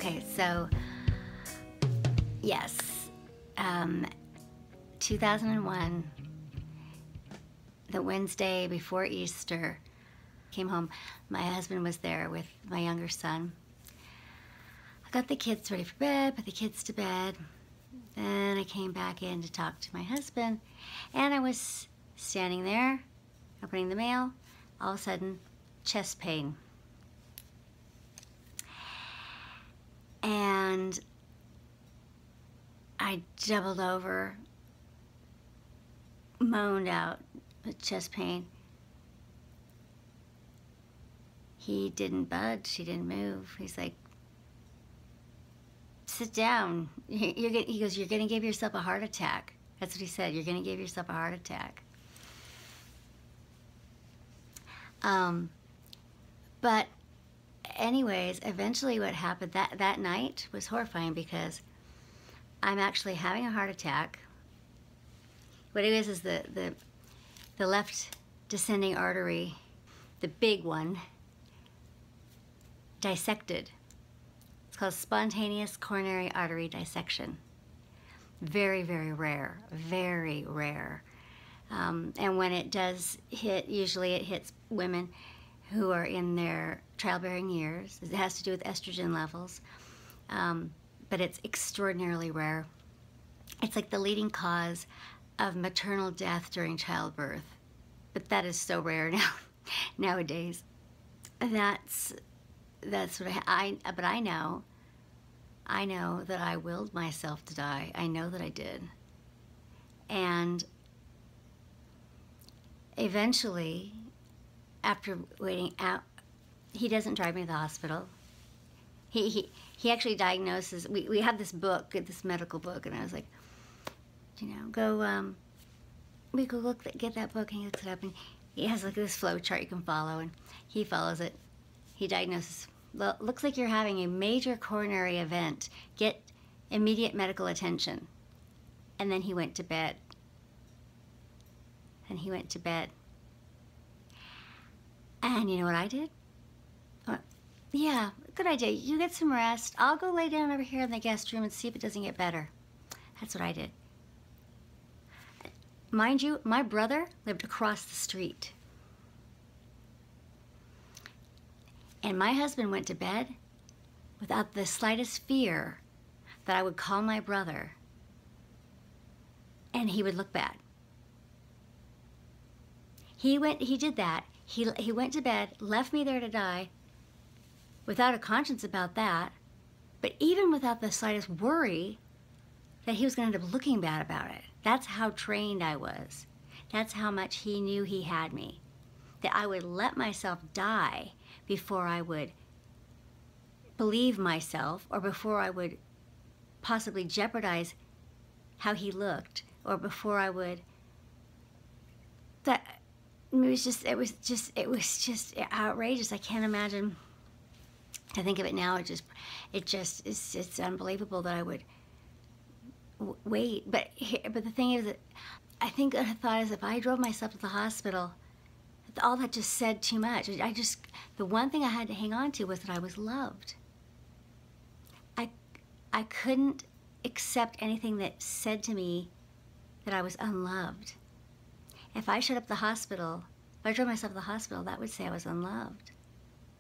Okay, so yes, 2001, the Wednesday before Easter, came home. My husband was there with my younger son. I got the kids ready for bed, put the kids to bed. Then I came back in to talk to my husband, and I was standing there, opening the mail. All of a sudden, chest pain. And I doubled over, moaned out with chest pain. He didn't budge, he didn't move. He's like, sit down. He goes, you're gonna give yourself a heart attack. That's what he said, you're gonna give yourself a heart attack. But anyways, eventually what happened that night was horrifying, because I'm actually having a heart attack. What it is the left descending artery, the big one, dissected. It's called spontaneous coronary artery dissection. Very, very rare, very rare. And when it does hit, usually it hits women who are in their childbearing years. It has to do with estrogen levels, but it's extraordinarily rare. It's like the leading cause of maternal death during childbirth, but that is so rare nowadays. That's what but I know that I willed myself to die. I know that I did. And eventually, after waiting out, he doesn't drive me to the hospital. He actually diagnoses, we have this book, this medical book, and I was like, you know, we go get that book, and he looks it up, and he has like this flow chart you can follow, and he follows it. He diagnoses, looks like you're having a major coronary event. Get immediate medical attention. And then he went to bed. And he went to bed. And you know what I did? Yeah, good idea. You get some rest. I'll go lay down over here in the guest room and see if it doesn't get better. That's what I did. Mind you, my brother lived across the street. And my husband went to bed without the slightest fear that I would call my brother and he would look bad. He did that. He went to bed, left me there to die without a conscience about that, but even without the slightest worry that he was going to end up looking bad about it. That's how trained I was. That's how much he knew he had me. That I would let myself die before I would believe myself, or before I would possibly jeopardize how he looked, or before I would, that it was just outrageous. I can't imagine. To think of it now, it's unbelievable that I would wait. But the thing is that I think the thought is, if I drove myself to the hospital, all that just said too much. The one thing I had to hang on to was that I was loved. I couldn't accept anything that said to me that I was unloved. If I showed up at the hospital, if I drove myself to the hospital, that would say I was unloved.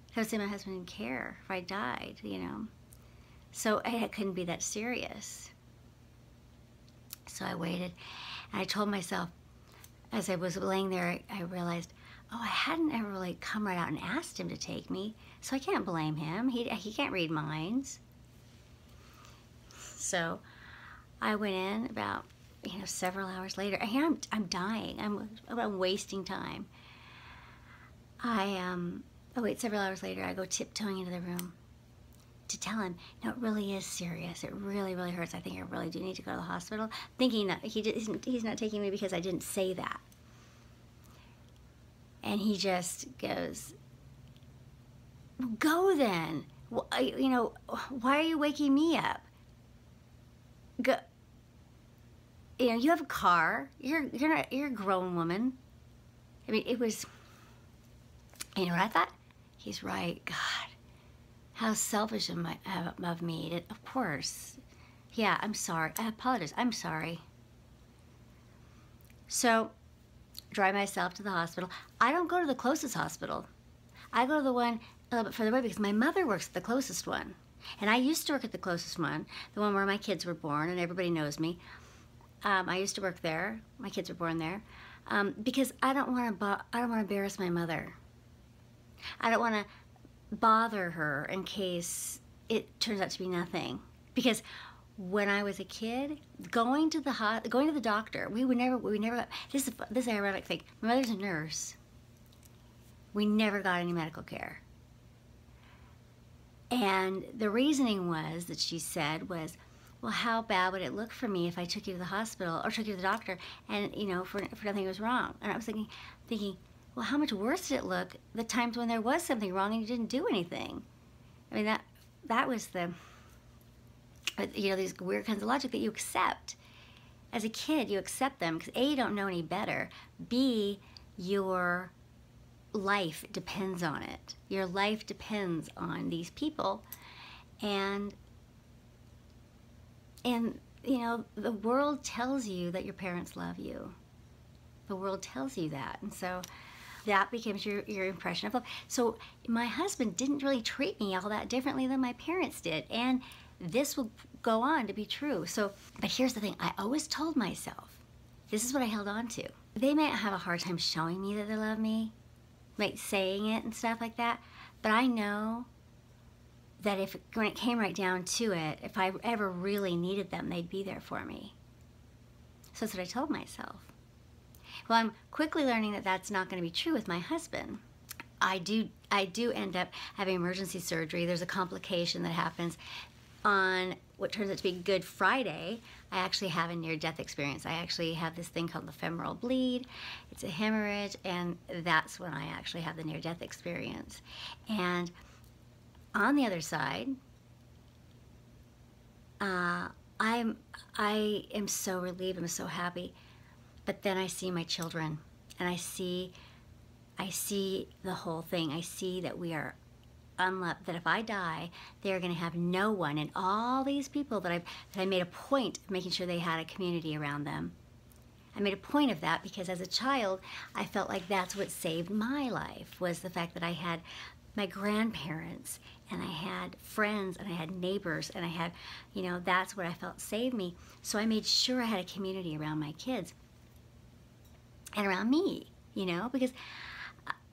That would say my husband didn't care if I died, you know. So it couldn't be that serious. So I waited, and I told myself, as I was laying there, I realized, oh, I hadn't ever really come right out and asked him to take me, so I can't blame him. He can't read minds. So I went in about, several hours later. Here I'm dying. I'm wasting time. Several hours later, I go tiptoeing into the room to tell him, it really is serious. It really, really hurts. I think I really do need to go to the hospital. Thinking that he's not taking me because I didn't say that. And he just goes, go then. Why are you waking me up? Go. You have a car. You're a grown woman. I mean, it was, you know what I thought? He's right. God, How selfish of me. Of course. Yeah, I'm sorry. I apologize. I'm sorry. So, drive myself to the hospital. I don't go to the closest hospital. I go to the one a little bit further away because my mother works at the closest one. And I used to work at the closest one, the one where my kids were born, and everybody knows me. I used to work there. My kids were born there. Because I don't want to embarrass my mother. I don't want to bother her in case it turns out to be nothing. Because when I was a kid, going to the doctor, we never. This is an ironic thing. My mother's a nurse. We never got any medical care. And the reasoning was that she said was, well, how bad would it look for me if I took you to the hospital or took you to the doctor and, you know, for nothing was wrong? And I was thinking, well, how much worse did it look the times when there was something wrong and you didn't do anything? I mean, that was the, you know, these weird kinds of logic that you accept. As a kid, you accept them because A, you don't know any better. B, your life depends on it. Your life depends on these people. And you know, the world tells you that your parents love you. The world tells you that. And so that becomes your impression of love. So my husband didn't really treat me all that differently than my parents did. And this will go on to be true. So, but here's the thing. I always told myself, this is what I held on to. They might have a hard time showing me that they love me, like saying it and stuff like that. But I know that when it came right down to it, if I ever really needed them, they'd be there for me. So that's what I told myself. Well, I'm quickly learning that that's not going to be true with my husband. I do end up having emergency surgery. There's a complication that happens on what turns out to be Good Friday. I actually have a near-death experience. I actually have this thing called the femoral bleed. It's a hemorrhage, and that's when I actually have the near-death experience. And on the other side, I am so relieved. I'm so happy. But then I see my children, and I see the whole thing. I see that we are unloved. That if I die, they are going to have no one. And all these people that I made a point of making sure they had a community around them. I made a point of that because as a child, I felt like that's what saved my life, was the fact that I had my grandparents, and I had friends, and I had neighbors, and I had, you know, that's what I felt saved me. So I made sure I had a community around my kids and around me, you know, because,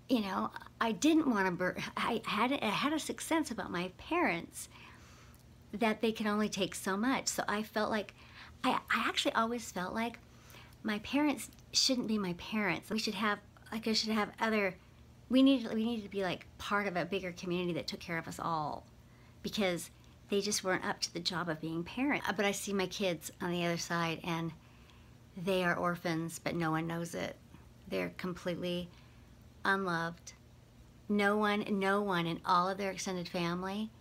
you know, I didn't want to I had a sixth sense about my parents that they can only take so much. So I felt like, I actually always felt like my parents shouldn't be my parents. We should have, like, I should have other, we needed to be like part of a bigger community that took care of us all, because they just weren't up to the job of being parents. But I see my kids on the other side, and they are orphans, but no one knows it. They're completely unloved. No one in all of their extended family,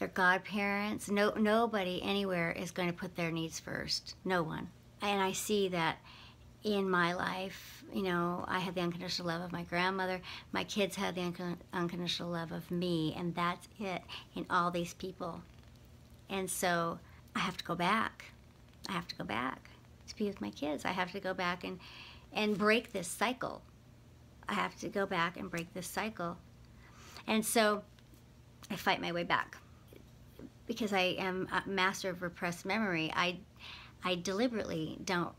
their godparents, nobody anywhere is going to put their needs first. No one. And I see that in my life. You know, I had the unconditional love of my grandmother. My kids had the unconditional love of me, and that's it in all these people. And so I have to go back. I have to go back to be with my kids. I have to go back and break this cycle. I have to go back and break this cycle. And so I fight my way back. Because I am a master of repressed memory, I deliberately don't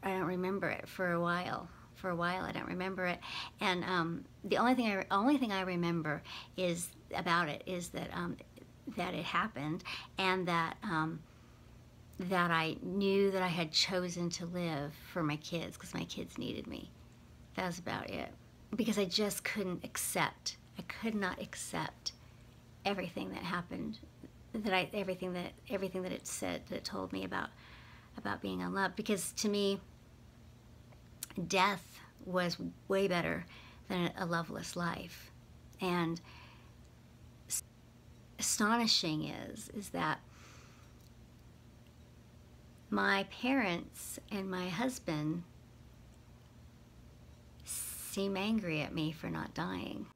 remember it for a while. For a while, I don't remember it. And the only thing I remember is about it is that that it happened, and that that I knew that I had chosen to live for my kids because my kids needed me. That was about it. Because I just couldn't accept. I could not accept everything that happened. Everything that it said, that it told me about being unloved. Because to me, death was way better than a loveless life. And astonishing is that my parents and my husband seem angry at me for not dying.